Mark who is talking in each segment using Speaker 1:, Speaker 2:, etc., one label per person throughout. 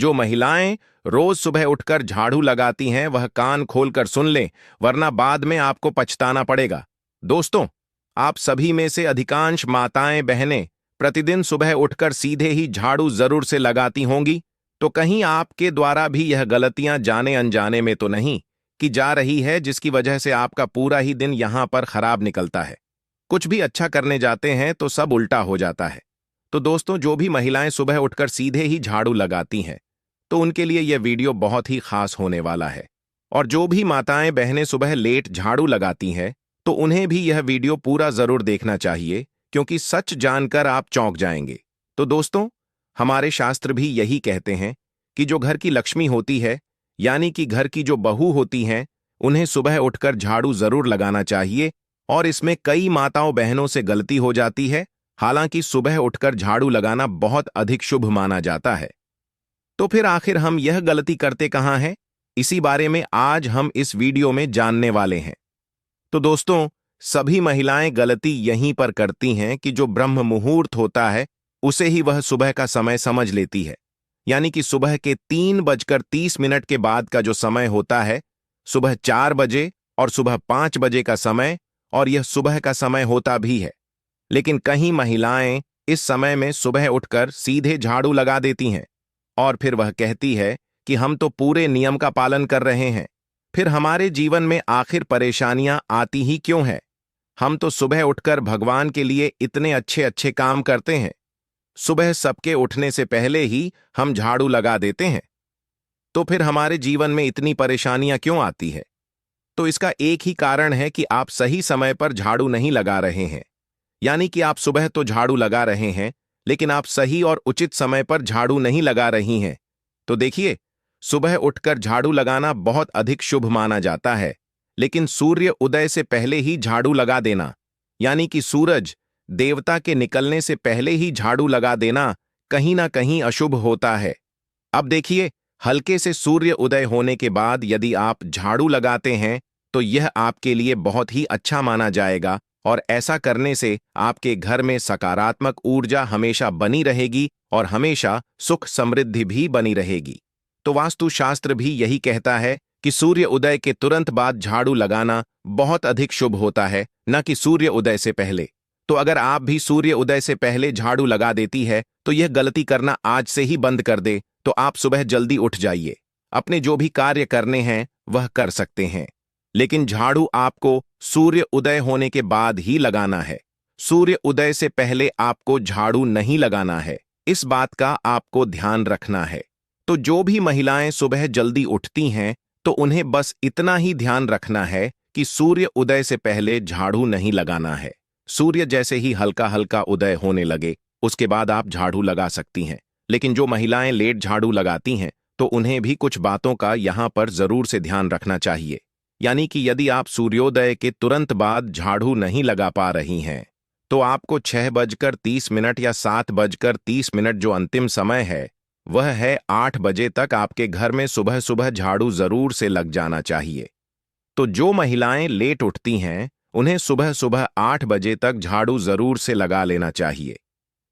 Speaker 1: जो महिलाएं रोज सुबह उठकर झाड़ू लगाती हैं वह कान खोलकर सुन लें, वरना बाद में आपको पछताना पड़ेगा। दोस्तों, आप सभी में से अधिकांश माताएं बहनें प्रतिदिन सुबह उठकर सीधे ही झाड़ू जरूर से लगाती होंगी। तो कहीं आपके द्वारा भी यह गलतियां जाने अनजाने में तो नहीं की जा रही है, जिसकी वजह से आपका पूरा ही दिन यहां पर खराब निकलता है। कुछ भी अच्छा करने जाते हैं तो सब उल्टा हो जाता है। तो दोस्तों, जो भी महिलाएं सुबह उठकर सीधे ही झाड़ू लगाती हैं तो उनके लिए यह वीडियो बहुत ही खास होने वाला है। और जो भी माताएं बहनें सुबह लेट झाड़ू लगाती हैं तो उन्हें भी यह वीडियो पूरा जरूर देखना चाहिए, क्योंकि सच जानकर आप चौंक जाएंगे। तो दोस्तों, हमारे शास्त्र भी यही कहते हैं कि जो घर की लक्ष्मी होती है, यानी कि घर की जो बहू होती हैं, उन्हें सुबह उठकर झाड़ू जरूर लगाना चाहिए। और इसमें कई माताओं बहनों से गलती हो जाती है। हालांकि सुबह उठकर झाड़ू लगाना बहुत अधिक शुभ माना जाता है। तो फिर आखिर हम यह गलती करते कहां हैं, इसी बारे में आज हम इस वीडियो में जानने वाले हैं। तो दोस्तों, सभी महिलाएं गलती यहीं पर करती हैं कि जो ब्रह्म मुहूर्त होता है उसे ही वह सुबह का समय समझ लेती है। यानी कि सुबह के 3:30 के बाद का जो समय होता है, सुबह 4 बजे और सुबह 5 बजे का समय, और यह सुबह का समय होता भी है। लेकिन कहीं महिलाएं इस समय में सुबह उठकर सीधे झाड़ू लगा देती हैं और फिर वह कहती है कि हम तो पूरे नियम का पालन कर रहे हैं, फिर हमारे जीवन में आखिर परेशानियां आती ही क्यों हैं? हम तो सुबह उठकर भगवान के लिए इतने अच्छे अच्छे काम करते हैं। सुबह सबके उठने से पहले ही हम झाड़ू लगा देते हैं, तो फिर हमारे जीवन में इतनी परेशानियां क्यों आती है? तो इसका एक ही कारण है कि आप सही समय पर झाड़ू नहीं लगा रहे हैं। यानी कि आप सुबह तो झाड़ू लगा रहे हैं, लेकिन आप सही और उचित समय पर झाड़ू नहीं लगा रही हैं। तो देखिए, सुबह उठकर झाड़ू लगाना बहुत अधिक शुभ माना जाता है, लेकिन सूर्य उदय से पहले ही झाड़ू लगा देना, यानी कि सूरज देवता के निकलने से पहले ही झाड़ू लगा देना, कहीं ना कहीं अशुभ होता है। अब देखिए, हल्के से सूर्य उदय होने के बाद यदि आप झाड़ू लगाते हैं तो यह आपके लिए बहुत ही अच्छा माना जाएगा, और ऐसा करने से आपके घर में सकारात्मक ऊर्जा हमेशा बनी रहेगी और हमेशा सुख समृद्धि भी बनी रहेगी। तो वास्तुशास्त्र भी यही कहता है कि सूर्य उदय के तुरंत बाद झाड़ू लगाना बहुत अधिक शुभ होता है, न कि सूर्य उदय से पहले। तो अगर आप भी सूर्य उदय से पहले झाड़ू लगा देती है तो यह गलती करना आज से ही बंद कर दे। तो आप सुबह जल्दी उठ जाइए, अपने जो भी कार्य करने हैं वह कर सकते हैं। लेकिन झाड़ू आपको सूर्य उदय होने के बाद ही लगाना है। सूर्य उदय से पहले आपको झाड़ू नहीं लगाना है, इस बात का आपको ध्यान रखना है। तो जो भी महिलाएं सुबह जल्दी उठती हैं तो उन्हें बस इतना ही ध्यान रखना है कि सूर्य उदय से पहले झाड़ू नहीं लगाना है। सूर्य जैसे ही हल्का हल्का उदय होने लगे उसके बाद आप झाड़ू लगा सकती हैं। लेकिन जो महिलाएं लेट झाड़ू लगाती हैं तो उन्हें भी कुछ बातों का यहां पर जरूर से ध्यान रखना चाहिए। यानी कि यदि आप सूर्योदय के तुरंत बाद झाड़ू नहीं लगा पा रही हैं तो आपको 6:30 या 7:30 जो अंतिम समय है वह है 8 बजे तक आपके घर में सुबह सुबह झाड़ू जरूर से लग जाना चाहिए। तो जो महिलाएं लेट उठती हैं उन्हें सुबह सुबह 8 बजे तक झाड़ू जरूर से लगा लेना चाहिए,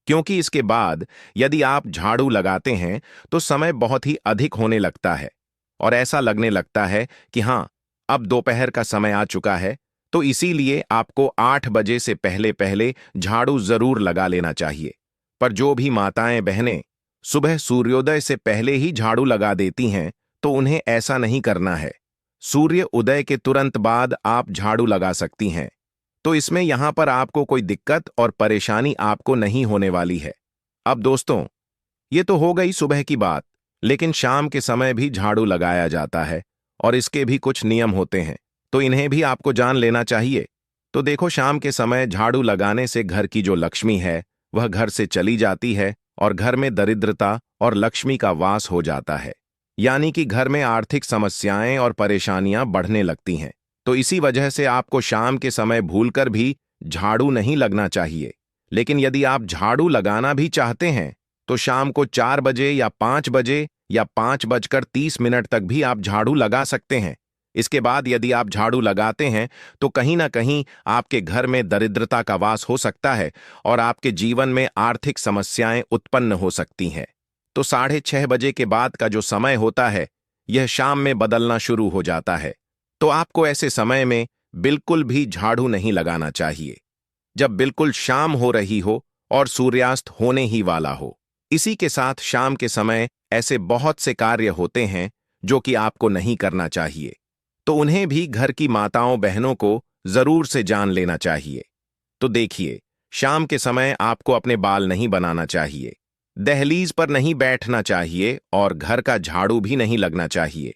Speaker 1: क्योंकि इसके बाद यदि आप झाड़ू लगाते हैं तो समय बहुत ही अधिक होने लगता है और ऐसा लगने लगता है कि हाँ, अब दोपहर का समय आ चुका है। तो इसीलिए आपको 8 बजे से पहले पहले झाड़ू जरूर लगा लेना चाहिए। पर जो भी माताएं बहनें सुबह सूर्योदय से पहले ही झाड़ू लगा देती हैं तो उन्हें ऐसा नहीं करना है। सूर्य उदय के तुरंत बाद आप झाड़ू लगा सकती हैं। तो इसमें यहां पर आपको कोई दिक्कत और परेशानी आपको नहीं होने वाली है। अब दोस्तों, ये तो हो गई सुबह की बात, लेकिन शाम के समय भी झाड़ू लगाया जाता है और इसके भी कुछ नियम होते हैं, तो इन्हें भी आपको जान लेना चाहिए। तो देखो, शाम के समय झाड़ू लगाने से घर की जो लक्ष्मी है वह घर से चली जाती है और घर में दरिद्रता और लक्ष्मी का वास हो जाता है। यानी कि घर में आर्थिक समस्याएं और परेशानियां बढ़ने लगती हैं। तो इसी वजह से आपको शाम के समय भूलकर भी झाड़ू नहीं लगना चाहिए। लेकिन यदि आप झाड़ू लगाना भी चाहते हैं तो शाम को 4 बजे या 5 बजे या 5:30 तक भी आप झाड़ू लगा सकते हैं। इसके बाद यदि आप झाड़ू लगाते हैं तो कहीं ना कहीं आपके घर में दरिद्रता का वास हो सकता है और आपके जीवन में आर्थिक समस्याएं उत्पन्न हो सकती हैं। तो 6:30 बजे के बाद का जो समय होता है यह शाम में बदलना शुरू हो जाता है। तो आपको ऐसे समय में बिल्कुल भी झाड़ू नहीं लगाना चाहिए, जब बिल्कुल शाम हो रही हो और सूर्यास्त होने ही वाला हो। इसी के साथ शाम के समय ऐसे बहुत से कार्य होते हैं जो कि आपको नहीं करना चाहिए, तो उन्हें भी घर की माताओं बहनों को जरूर से जान लेना चाहिए। तो देखिए, शाम के समय आपको अपने बाल नहीं बनाना चाहिए, दहलीज पर नहीं बैठना चाहिए और घर का झाड़ू भी नहीं लगना चाहिए।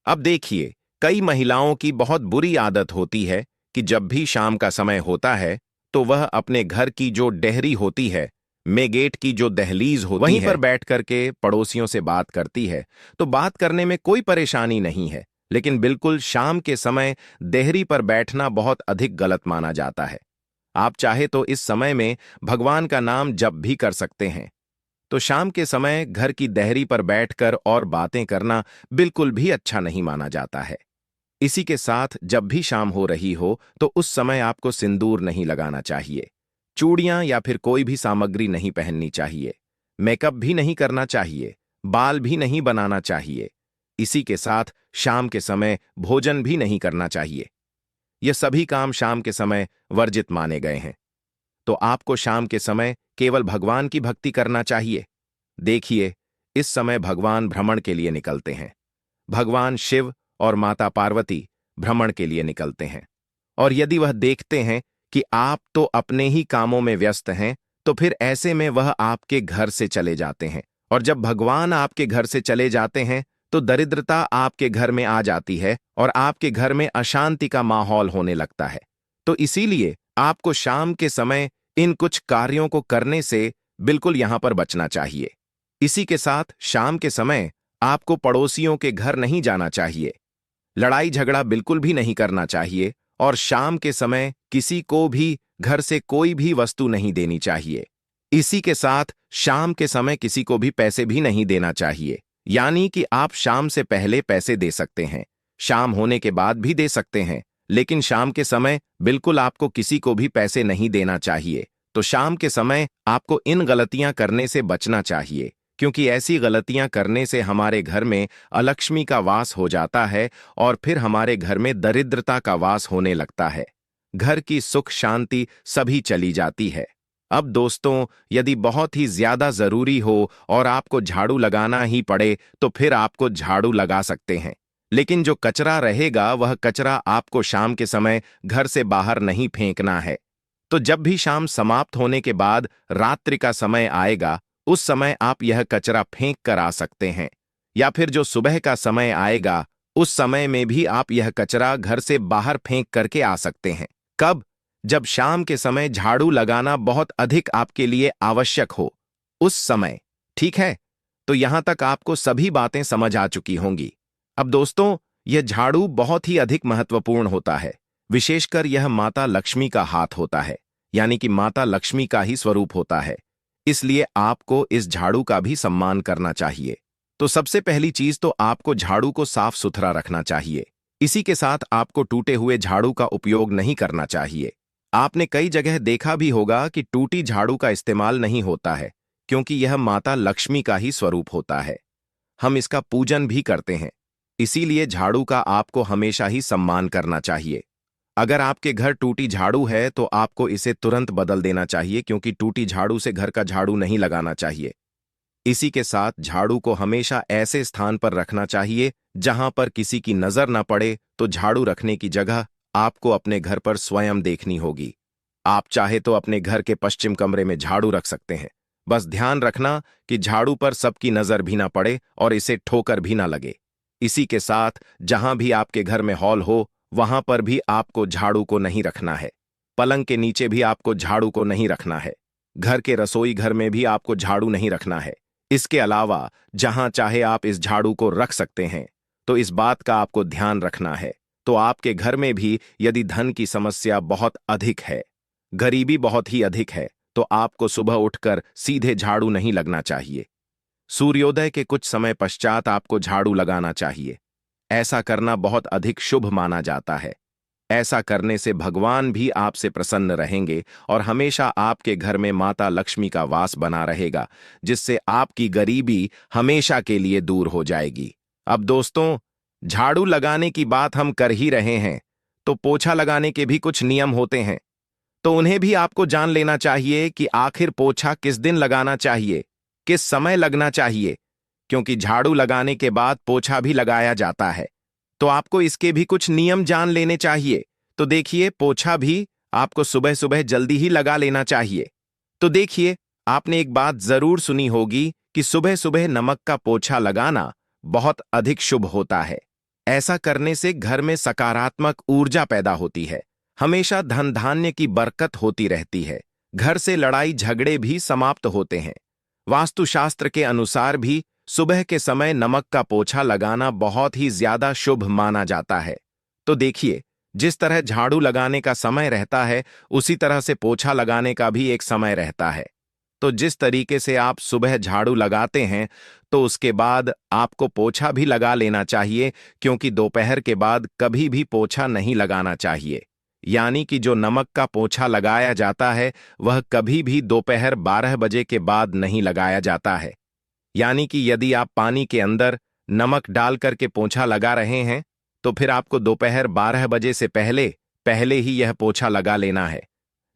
Speaker 1: अब देखिए, कई महिलाओं की बहुत बुरी आदत होती है कि जब भी शाम का समय होता है तो वह अपने घर की जो डेहरी होती है, मेगेट की जो दहलीज होती वहीं पर बैठ करके पड़ोसियों से बात करती है। तो बात करने में कोई परेशानी नहीं है, लेकिन बिल्कुल शाम के समय देहरी पर बैठना बहुत अधिक गलत माना जाता है। आप चाहे तो इस समय में भगवान का नाम जप भी कर सकते हैं। तो शाम के समय घर की देहरी पर बैठकर और बातें करना बिल्कुल भी अच्छा नहीं माना जाता है। इसी के साथ जब भी शाम हो रही हो तो उस समय आपको सिंदूर नहीं लगाना चाहिए, चूड़ियां या फिर कोई भी सामग्री नहीं पहननी चाहिए, मेकअप भी नहीं करना चाहिए, बाल भी नहीं बनाना चाहिए। इसी के साथ शाम के समय भोजन भी नहीं करना चाहिए। ये सभी काम शाम के समय वर्जित माने गए हैं। तो आपको शाम के समय केवल भगवान की भक्ति करना चाहिए। देखिए, इस समय भगवान भ्रमण के लिए निकलते हैं। भगवान शिव और माता पार्वती भ्रमण के लिए निकलते हैं, और यदि वह देखते हैं कि आप तो अपने ही कामों में व्यस्त हैं, तो फिर ऐसे में वह आपके घर से चले जाते हैं। और जब भगवान आपके घर से चले जाते हैं तो दरिद्रता आपके घर में आ जाती है और आपके घर में अशांति का माहौल होने लगता है। तो इसीलिए आपको शाम के समय इन कुछ कार्यों को करने से बिल्कुल यहां पर बचना चाहिए। इसी के साथ शाम के समय आपको पड़ोसियों के घर नहीं जाना चाहिए, लड़ाई झगड़ा बिल्कुल भी नहीं करना चाहिए, और शाम के समय किसी को भी घर से कोई भी वस्तु नहीं देनी चाहिए। इसी के साथ शाम के समय किसी को भी पैसे भी नहीं देना चाहिए, यानी कि आप शाम से पहले पैसे दे सकते हैं, शाम होने के बाद भी दे सकते हैं, लेकिन शाम के समय बिल्कुल आपको किसी को भी पैसे नहीं देना चाहिए। तो शाम के समय आपको इन गलतियां करने से बचना चाहिए, क्योंकि ऐसी गलतियां करने से हमारे घर में अलक्ष्मी का वास हो जाता है और फिर हमारे घर में दरिद्रता का वास होने लगता है। घर की सुख शांति सभी चली जाती है। अब दोस्तों, यदि बहुत ही ज्यादा जरूरी हो और आपको झाड़ू लगाना ही पड़े तो फिर आपको झाड़ू लगा सकते हैं, लेकिन जो कचरा रहेगा वह कचरा आपको शाम के समय घर से बाहर नहीं फेंकना है। तो जब भी शाम समाप्त होने के बाद रात्रि का समय आएगा, उस समय आप यह कचरा फेंक कर आ सकते हैं, या फिर जो सुबह का समय आएगा उस समय में भी आप यह कचरा घर से बाहर फेंक करके आ सकते हैं। कब? जब शाम के समय झाड़ू लगाना बहुत अधिक आपके लिए आवश्यक हो, उस समय। ठीक है? तो यहां तक आपको सभी बातें समझ आ चुकी होंगी। अब दोस्तों, यह झाड़ू बहुत ही अधिक महत्वपूर्ण होता है, विशेषकर यह माता लक्ष्मी का हाथ होता है, यानी कि माता लक्ष्मी का ही स्वरूप होता है। इसलिए आपको इस झाड़ू का भी सम्मान करना चाहिए। तो सबसे पहली चीज तो आपको झाड़ू को साफ सुथरा रखना चाहिए। इसी के साथ आपको टूटे हुए झाड़ू का उपयोग नहीं करना चाहिए। आपने कई जगह देखा भी होगा कि टूटी झाड़ू का इस्तेमाल नहीं होता है, क्योंकि यह माता लक्ष्मी का ही स्वरूप होता है। हम इसका पूजन भी करते हैं, इसीलिए झाड़ू का आपको हमेशा ही सम्मान करना चाहिए। अगर आपके घर टूटी झाड़ू है तो आपको इसे तुरंत बदल देना चाहिए, क्योंकि टूटी झाड़ू से घर का झाड़ू नहीं लगाना चाहिए। इसी के साथ झाड़ू को हमेशा ऐसे स्थान पर रखना चाहिए जहां पर किसी की नजर न पड़े। तो झाड़ू रखने की जगह आपको अपने घर पर स्वयं देखनी होगी। आप चाहे तो अपने घर के पश्चिम कमरे में झाड़ू रख सकते हैं। बस ध्यान रखना कि झाड़ू पर सबकी नजर भी ना पड़े और इसे ठोकर भी ना लगे। इसी के साथ जहां भी आपके घर में हॉल हो वहां पर भी आपको झाड़ू को नहीं रखना है। पलंग के नीचे भी आपको झाड़ू को नहीं रखना है। घर के रसोई घर में भी आपको झाड़ू नहीं रखना है। इसके अलावा जहां चाहे आप इस झाड़ू को रख सकते हैं। तो इस बात का आपको ध्यान रखना है। तो आपके घर में भी यदि धन की समस्या बहुत अधिक है, गरीबी बहुत ही अधिक है, तो आपको सुबह उठकर सीधे झाड़ू नहीं लगना चाहिए। सूर्योदय के कुछ समय पश्चात आपको झाड़ू लगाना चाहिए। ऐसा करना बहुत अधिक शुभ माना जाता है। ऐसा करने से भगवान भी आपसे प्रसन्न रहेंगे और हमेशा आपके घर में माता लक्ष्मी का वास बना रहेगा, जिससे आपकी गरीबी हमेशा के लिए दूर हो जाएगी। अब दोस्तों, झाड़ू लगाने की बात हम कर ही रहे हैं, तो पोछा लगाने के भी कुछ नियम होते हैं, तो उन्हें भी आपको जान लेना चाहिए कि आखिर पोछा किस दिन लगाना चाहिए, किस समय लगना चाहिए, क्योंकि झाड़ू लगाने के बाद पोछा भी लगाया जाता है, तो आपको इसके भी कुछ नियम जान लेने चाहिए। तो देखिए, पोछा भी आपको सुबह सुबह जल्दी ही लगा लेना चाहिए। तो देखिए, आपने एक बात जरूर सुनी होगी कि सुबह सुबह नमक का पोछा लगाना बहुत अधिक शुभ होता है। ऐसा करने से घर में सकारात्मक ऊर्जा पैदा होती है, हमेशा धन धान्य की बरकत होती रहती है, घर से लड़ाई झगड़े भी समाप्त होते हैं। वास्तुशास्त्र के अनुसार भी सुबह के समय नमक का पोछा लगाना बहुत ही ज्यादा शुभ माना जाता है। तो देखिए, जिस तरह झाड़ू लगाने का समय रहता है, उसी तरह से पोछा लगाने का भी एक समय रहता है। तो जिस तरीके से आप सुबह झाड़ू लगाते हैं, तो उसके बाद आपको पोछा भी लगा लेना चाहिए, क्योंकि दोपहर के बाद कभी भी पोछा नहीं लगाना चाहिए। यानी कि जो नमक का पोछा लगाया जाता है, वह कभी भी दोपहर 12 बजे के बाद नहीं लगाया जाता है। यानी कि यदि आप पानी के अंदर नमक डाल करके पोछा लगा रहे हैं, तो फिर आपको दोपहर 12 बजे से पहले पहले ही यह पोछा लगा लेना है।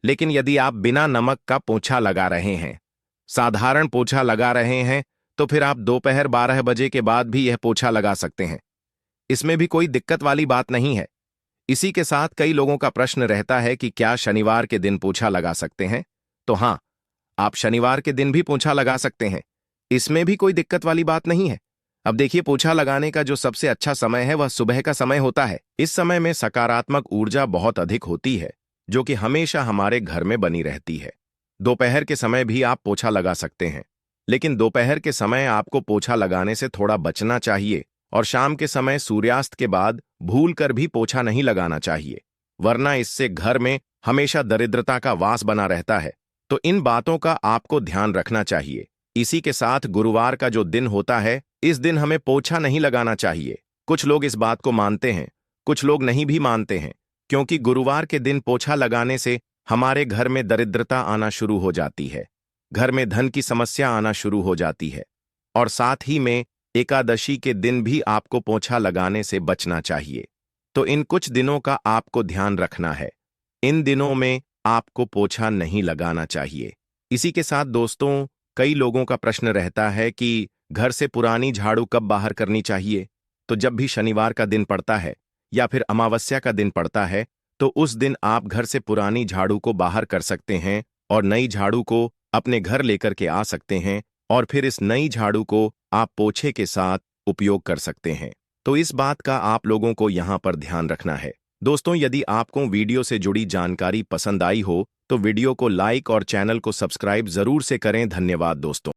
Speaker 1: लेकिन यदि आप बिना नमक का पोछा लगा रहे हैं, साधारण पोछा लगा रहे हैं, तो फिर आप दोपहर 12 बजे के बाद भी यह पोछा लगा सकते हैं। इसमें भी कोई दिक्कत वाली बात नहीं है। इसी के साथ कई लोगों का प्रश्न रहता है कि क्या शनिवार के दिन पोछा लगा सकते हैं? तो हाँ, आप शनिवार के दिन भी पोछा लगा सकते हैं। इसमें भी कोई दिक्कत वाली बात नहीं है। अब देखिए, पोछा लगाने का जो सबसे अच्छा समय है, वह सुबह का समय होता है। इस समय में सकारात्मक ऊर्जा बहुत अधिक होती है, जो कि हमेशा हमारे घर में बनी रहती है। दोपहर के समय भी आप पोछा लगा सकते हैं, लेकिन दोपहर के समय आपको पोछा लगाने से थोड़ा बचना चाहिए, और शाम के समय सूर्यास्त के बाद भूल कर भी पोछा नहीं लगाना चाहिए, वरना इससे घर में हमेशा दरिद्रता का वास बना रहता है। तो इन बातों का आपको ध्यान रखना चाहिए। इसी के साथ गुरुवार का जो दिन होता है, इस दिन हमें पोछा नहीं लगाना चाहिए। कुछ लोग इस बात को मानते हैं, कुछ लोग नहीं भी मानते हैं, क्योंकि गुरुवार के दिन पोछा लगाने से हमारे घर में दरिद्रता आना शुरू हो जाती है, घर में धन की समस्या आना शुरू हो जाती है, और साथ ही में एकादशी के दिन भी आपको पोछा लगाने से बचना चाहिए। तो इन कुछ दिनों का आपको ध्यान रखना है। इन दिनों में आपको पोछा नहीं लगाना चाहिए। इसी के साथ दोस्तों, कई लोगों का प्रश्न रहता है कि घर से पुरानी झाड़ू कब बाहर करनी चाहिए? तो जब भी शनिवार का दिन पड़ता है या फिर अमावस्या का दिन पड़ता है, तो उस दिन आप घर से पुरानी झाड़ू को बाहर कर सकते हैं और नई झाड़ू को अपने घर लेकर के आ सकते हैं, और फिर इस नई झाड़ू को आप पोछे के साथ उपयोग कर सकते हैं। तो इस बात का आप लोगों को यहाँ पर ध्यान रखना है। दोस्तों, यदि आपको वीडियो से जुड़ी जानकारी पसंद आई हो, तो वीडियो को लाइक और चैनल को सब्सक्राइब जरूर से करें। धन्यवाद दोस्तों।